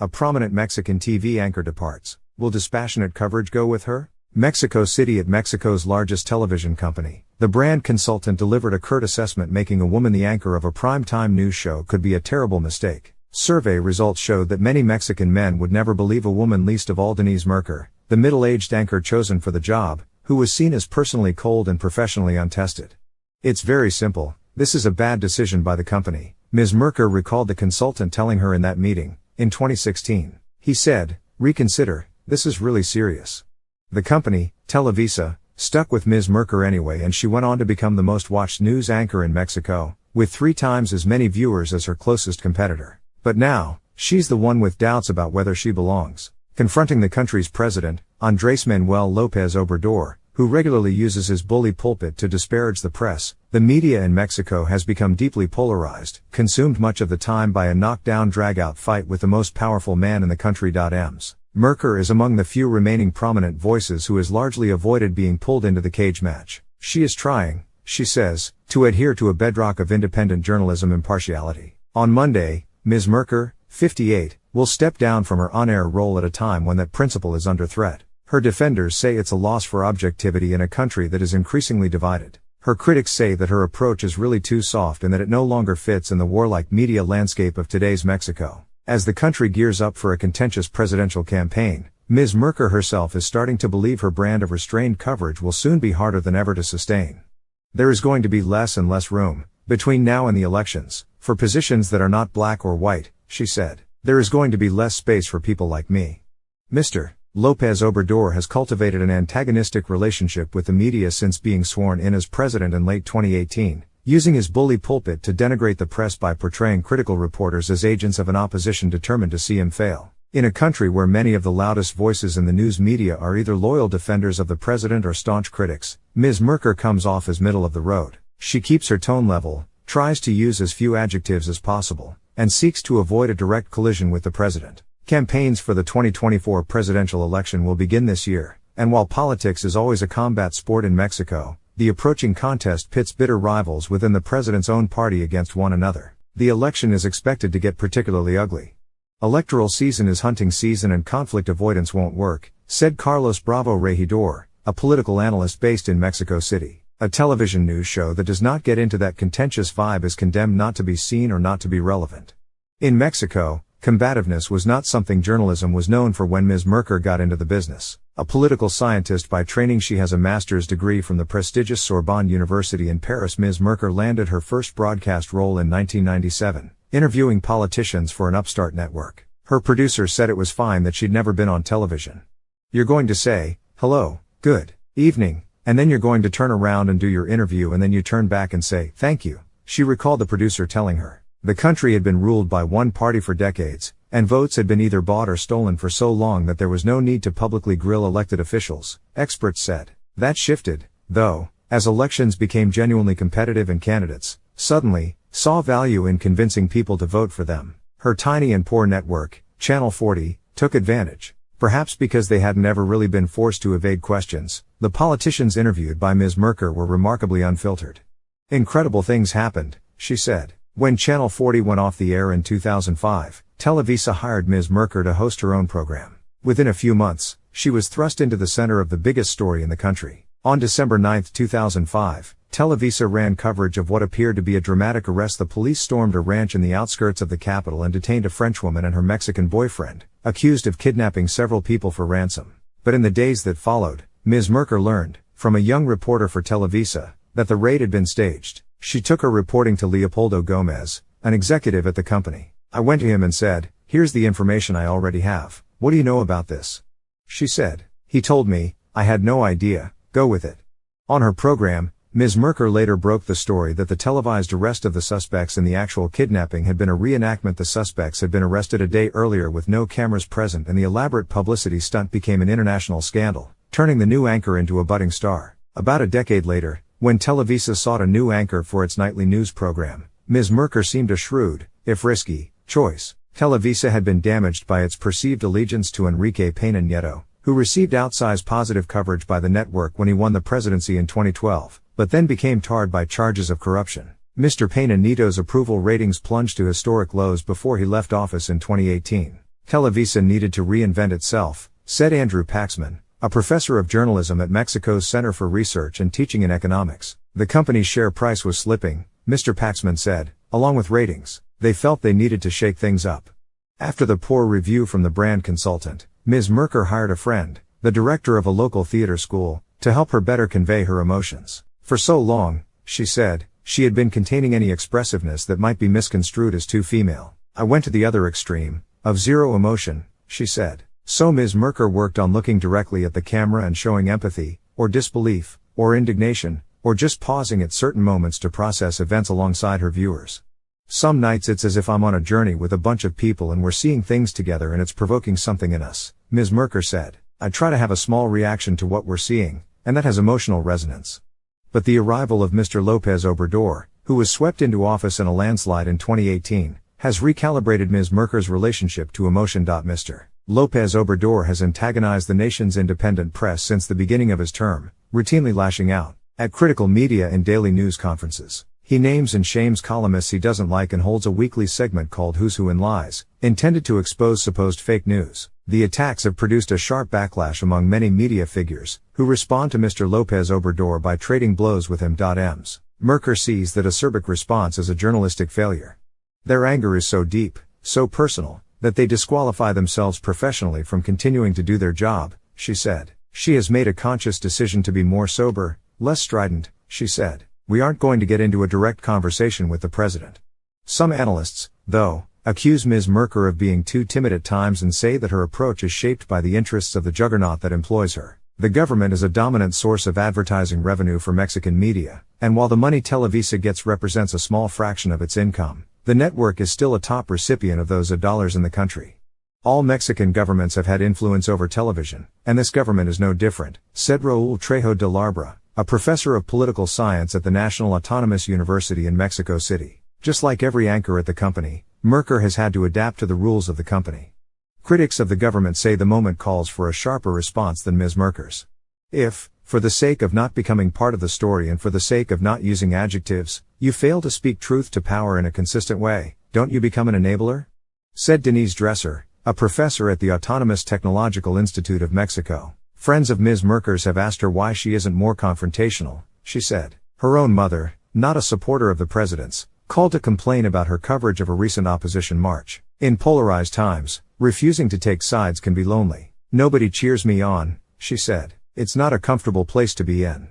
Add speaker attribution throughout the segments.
Speaker 1: A prominent Mexican TV anchor departs. Will dispassionate coverage go with her? Mexico City. At Mexico's largest television company, the brand consultant delivered a curt assessment. Making a woman the anchor of a prime-time news show could be a terrible mistake. Survey results showed that many Mexican men would never believe a woman, least of all Denise Merker, the middle-aged anchor chosen for the job, who was seen as personally cold and professionally untested. It's very simple. This is a bad decision by the company, Ms. Merker recalled the consultant telling her in that meeting, in 2016. He said, "Reconsider, this is really serious." The company, Televisa, stuck with Ms. Merker anyway, and she went on to become the most watched news anchor in Mexico, with 3 times as many viewers as her closest competitor. But now, she's the one with doubts about whether she belongs. Confronting the country's president, Andrés Manuel López Obrador, who regularly uses his bully pulpit to disparage the press, the media in Mexico has become deeply polarized, consumed much of the time by a knockdown drag-out fight with the most powerful man in the country. Ms. Merker is among the few remaining prominent voices who has largely avoided being pulled into the cage match. She is trying, she says, to adhere to a bedrock of independent journalism: impartiality. On Monday, Ms. Merker, 58, will step down from her on-air role at a time when that principle is under threat. Her defenders say it's a loss for objectivity in a country that is increasingly divided. Her critics say that her approach is really too soft and that it no longer fits in the warlike media landscape of today's Mexico. As the country gears up for a contentious presidential campaign, Ms. Merker herself is starting to believe her brand of restrained coverage will soon be harder than ever to sustain. There is going to be less and less room, between now and the elections, for positions that are not black or white, she said. There is going to be less space for people like me. Mr. López Obrador has cultivated an antagonistic relationship with the media since being sworn in as president in late 2018, using his bully pulpit to denigrate the press by portraying critical reporters as agents of an opposition determined to see him fail. In a country where many of the loudest voices in the news media are either loyal defenders of the president or staunch critics, Ms. Merker comes off as middle of the road. She keeps her tone level, tries to use as few adjectives as possible, and seeks to avoid a direct collision with the president. Campaigns for the 2024 presidential election will begin this year, and while politics is always a combat sport in Mexico, the approaching contest pits bitter rivals within the president's own party against one another. The election is expected to get particularly ugly. Electoral season is hunting season and conflict avoidance won't work, said Carlos Bravo Regidor, a political analyst based in Mexico City. A television news show that does not get into that contentious vibe is condemned not to be seen or not to be relevant. In Mexico, combativeness was not something journalism was known for when Ms. Merker got into the business. A political scientist by training, she has a master's degree from the prestigious Sorbonne University in Paris. Ms. Merker landed her first broadcast role in 1997, interviewing politicians for an upstart network. Her producer said it was fine that she'd never been on television. "You're going to say, 'Hello, good evening,' and then you're going to turn around and do your interview, and then you turn back and say, 'Thank you,'" she recalled the producer telling her. The country had been ruled by one party for decades, and votes had been either bought or stolen for so long that there was no need to publicly grill elected officials, experts said. That shifted, though, as elections became genuinely competitive and candidates, suddenly, saw value in convincing people to vote for them. Her tiny and poor network, Channel 40, took advantage. Perhaps because they hadn't ever really been forced to evade questions, the politicians interviewed by Ms. Merker were remarkably unfiltered. "Incredible things happened," she said. When Channel 40 went off the air in 2005, Televisa hired Ms. Merker to host her own program. Within a few months, she was thrust into the center of the biggest story in the country. On December 9, 2005, Televisa ran coverage of what appeared to be a dramatic arrest. The police stormed a ranch in the outskirts of the capital and detained a Frenchwoman and her Mexican boyfriend, accused of kidnapping several people for ransom. But in the days that followed, Ms. Merker learned, from a young reporter for Televisa, that the raid had been staged. She took her reporting to Leopoldo Gomez, an executive at the company. "I went to him and said, 'Here's the information I already have. What do you know about this?' she said. He told me, 'I had no idea, go with it.'" On her program, Ms. Merker later broke the story that the televised arrest of the suspects in the actual kidnapping had been a reenactment. The suspects had been arrested a day earlier with no cameras present, and the elaborate publicity stunt became an international scandal, turning the new anchor into a budding star. About a decade later, when Televisa sought a new anchor for its nightly news program, Ms. Merker seemed a shrewd, if risky, choice. Televisa had been damaged by its perceived allegiance to Enrique Peña Nieto, who received outsized positive coverage by the network when he won the presidency in 2012, but then became tarred by charges of corruption. Mr. Peña Nieto's approval ratings plunged to historic lows before he left office in 2018. Televisa needed to reinvent itself, said Andrew Paxman, a professor of journalism at Mexico's Center for Research and Teaching in Economics. The company's share price was slipping, Mr. Paxman said, along with ratings. They felt they needed to shake things up. After the poor review from the brand consultant, Ms. Merker hired a friend, the director of a local theater school, to help her better convey her emotions. For so long, she said, she had been containing any expressiveness that might be misconstrued as too female. I went to the other extreme, of zero emotion, she said. So Ms. Merker worked on looking directly at the camera and showing empathy, or disbelief, or indignation, or just pausing at certain moments to process events alongside her viewers. Some nights it's as if I'm on a journey with a bunch of people and we're seeing things together and it's provoking something in us, Ms. Merker said. I try to have a small reaction to what we're seeing, and that has emotional resonance. But the arrival of Mr. López Obrador, who was swept into office in a landslide in 2018, has recalibrated Ms. Merker's relationship to emotion. Mr. López Obrador has antagonized the nation's independent press since the beginning of his term, routinely lashing out at critical media and daily news conferences. He names and shames columnists he doesn't like and holds a weekly segment called Who's Who in Lies, intended to expose supposed fake news. The attacks have produced a sharp backlash among many media figures, who respond to Mr. López Obrador by trading blows with him. Ms. Merker sees that acerbic response as a journalistic failure. Their anger is so deep, so personal, that they disqualify themselves professionally from continuing to do their job, she said. She has made a conscious decision to be more sober, less strident, she said. We aren't going to get into a direct conversation with the president. Some analysts, though, accuse Ms. Merker of being too timid at times and say that her approach is shaped by the interests of the juggernaut that employs her. The government is a dominant source of advertising revenue for Mexican media, and while the money Televisa gets represents a small fraction of its income, the network is still a top recipient of those dollars in the country. All Mexican governments have had influence over television, and this government is no different, said Raúl Trejo de Labra, a professor of political science at the National Autonomous University in Mexico City. Just like every anchor at the company, Merker has had to adapt to the rules of the company. Critics of the government say the moment calls for a sharper response than Ms. Merker's. If, for the sake of not becoming part of the story and for the sake of not using adjectives, you fail to speak truth to power in a consistent way, don't you become an enabler? Said Denise Dresser, a professor at the Autonomous Technological Institute of Mexico. Friends of Ms. Merker's have asked her why she isn't more confrontational, she said. Her own mother, not a supporter of the president's, called to complain about her coverage of a recent opposition march. In polarized times, refusing to take sides can be lonely. Nobody cheers me on, she said. It's not a comfortable place to be in.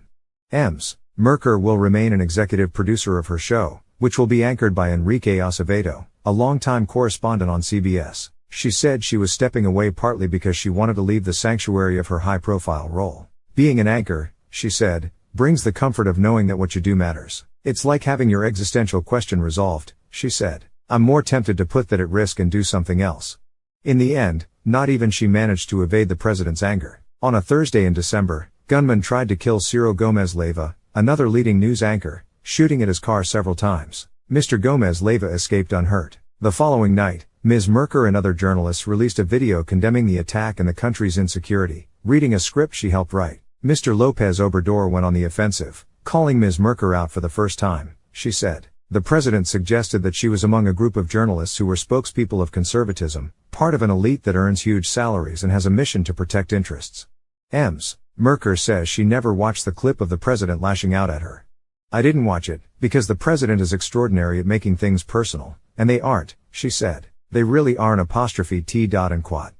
Speaker 1: Ms. Merker will remain an executive producer of her show, which will be anchored by Enrique Acevedo, a longtime correspondent on CBS. She said she was stepping away partly because she wanted to leave the sanctuary of her high-profile role. Being an anchor, she said, brings the comfort of knowing that what you do matters. It's like having your existential question resolved, she said. I'm more tempted to put that at risk and do something else. In the end, not even she managed to evade the president's anger. On a Thursday in December, gunmen tried to kill Ciro Gómez Leiva, another leading news anchor, shooting at his car several times. Mr. Gómez Leiva escaped unhurt. The following night, Ms. Merker and other journalists released a video condemning the attack and the country's insecurity, reading a script she helped write. Mr. López Obrador went on the offensive, calling Ms. Merker out for the first time, she said. The president suggested that she was among a group of journalists who were spokespeople of conservatism, part of an elite that earns huge salaries and has a mission to protect interests. Ms. Merker says she never watched the clip of the president lashing out at her. I didn't watch it, because the president is extraordinary at making things personal, and they aren't, she said. They really aren't .